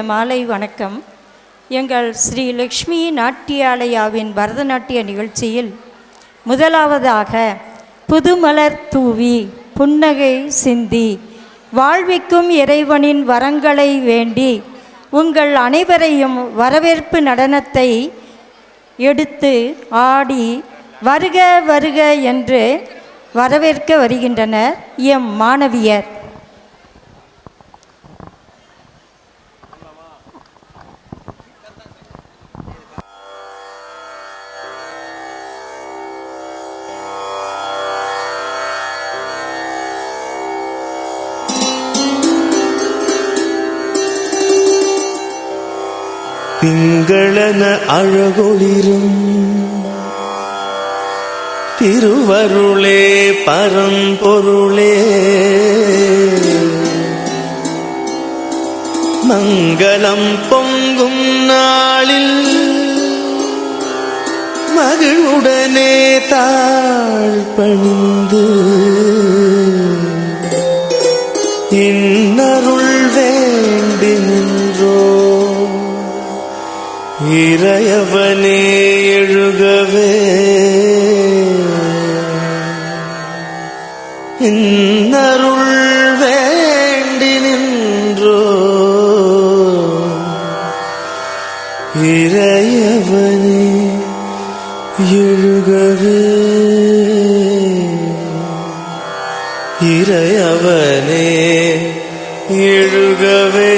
மாலை வணக்கம். எங்கள் ஸ்ரீ லக்ஷ்மி நாட்டியாலயாவின் பரதநாட்டிய நிகழ்ச்சியில் முதலாவதாக புதுமலர் தூவி புன்னகை சிந்தி வாழ்விக்கும் இறைவனின் வரங்களை வேண்டி உங்கள் அனைவரையும் வரவேற்பு நடனத்தை எடுத்து ஆடி வருக வருக என்று வரவேற்க வருகின்றனர் எம் மாணவியர். திங்களன அழகொளிரும் திருவருளே பரம்பொருளே, மங்களம் பொங்கும் நாளில் மகிழ்வுடனே தாழ் பணிந்து இன்னருள் வேண்டி நின்றோ இறையவனே எழுகவே, இன்னருள் வேண்டி நின்றோ இறையவனே எழுகவே, இறையவனே எழுகவே,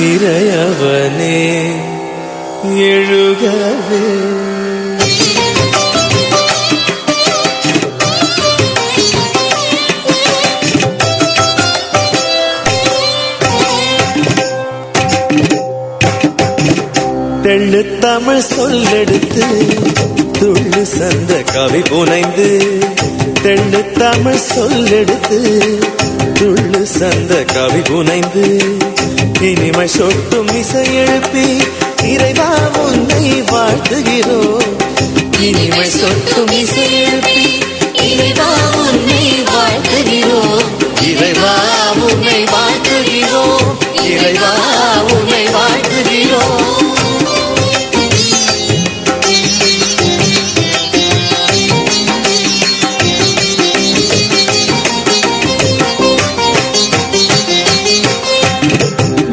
இறையவனே எழுகவே. தெள்ளு தமிழ் சொல்லெடுத்து துள்ளு சந்த கவி புனைந்து, தெள்ளு தமிழ் சொல்லெடுத்து துள்ளு சந்த கவி புனைந்து இனிமை சொட்டும் இசை எழுப்பி இறைவா உன்னை வாழ்த்துகிறோம், இனிமை சொட்டும் இசை எழுப்பி இறைவா உன்னை வாழ்த்துகிறோம், இறைவா உன்னை வாழ்த்துகிறோம், இறைவா உன்னை வாழ்த்துகிறோம்.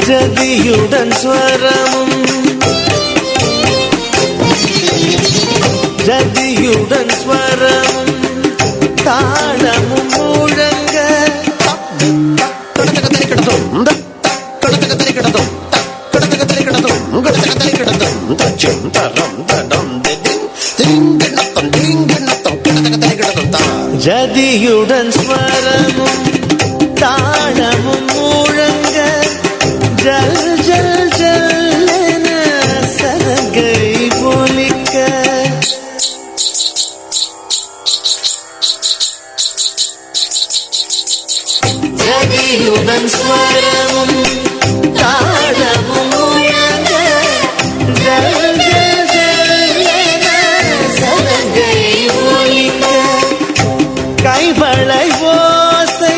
ஜதியுடன் ஸ்வரமும் ஜதியுடன் ஸ்வரமும் தாளமும் முழங்க ஜதியுடன் ஸ்வரமும் தாளமும் முழங்க ஜல் ஜல் ஜல் சரகை ஒலிக்க, ஜதியுடன் ஸ்வரமும் தாளமும் முழங்க ஜல் ஜல் ஜல் சரகை ஒலிக்க, கைவளை ஓசை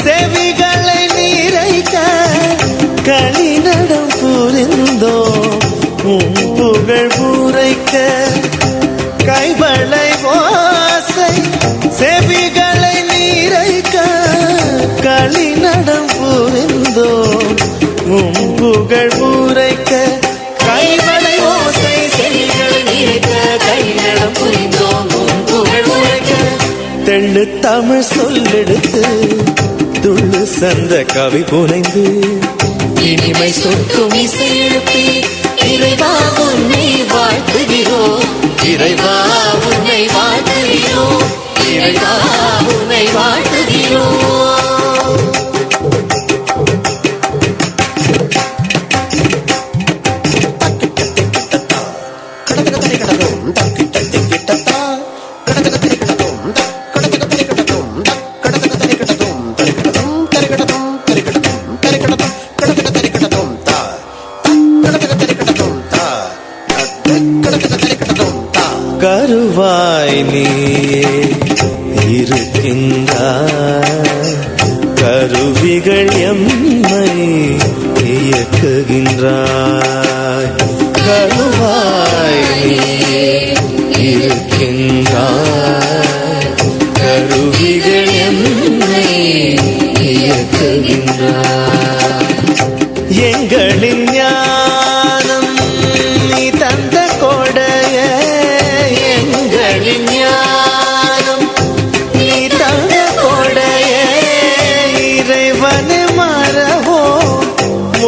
செவிகளை நிறைக்க களிநடம் புரிந்தோ உன் புகழ் உரைக்க, கைவளை ஓசை செவிகளை நிறைக்க களிநடம் புரிந்தோ உன் புகழ் உரைக்க, கைவளை ஓசை செவிகளை நிறைக்க களிநடம் புரிந்தோ உன் புகழ் உரைக்க, தெள்ளு தமிழ் சொல்லெடுத்து துள்ளு சந்த கவி புனைந்து இனிமை சொட்டும் இசை எழுப்பி இறைவா உன்னை வாழ்த்துகிறோம், இறைவா உன்னை வாழ்த்துகிறோம், இறைவா உன்னை வாழ்த்துகிறோம். கருவாய் நீயே இருக்கின்றாய், கருவிகள் எம்மை இயக்குகின்றாய். கருவாய் நீ இருக்கின்றாய், கருவிகள் எம்மை இயக்குகின்றாய். எங்களின் ஞானம் நீ தந்த கொடைய, எங்களின் ஞானம் நீ தந்த கொடைய, இறைவனை மறவோம்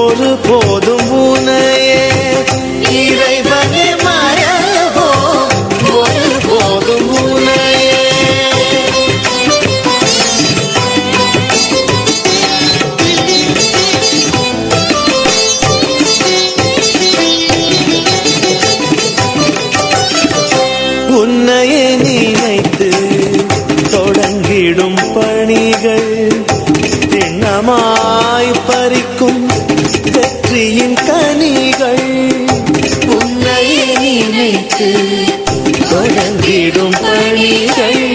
ஒருபோதும் உனையே, இறைவனை மறவோம் ஒருபோதும் உனையே. உன்னையே நினைத்து தொடங்கிடும் பணிகள் திண்ணமாய் பறிக்கும் வெற்றியின் கனிகள். உன்னையே நினைத்து தொடங்கிடும் பணிகள்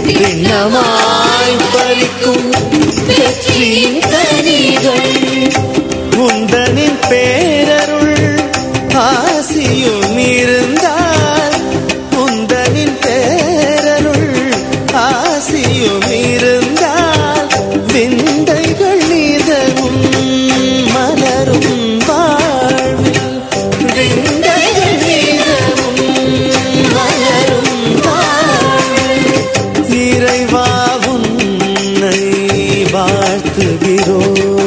திண்ணமாய் பறிக்கும் வெற்றியின் கனிகள். உந்தனின் பேரருள் ஆசியும் இருந்தால், உந்தனின் பேரருள் ஆசியும் இருந்தால், விந்தைகள் நீதவும் மலரும் வாழ்வில், விந்தைகள் நீதவும் மலரும் வாழ்வில். இறைவா உன்னை வாழ்த்துகிறோம்.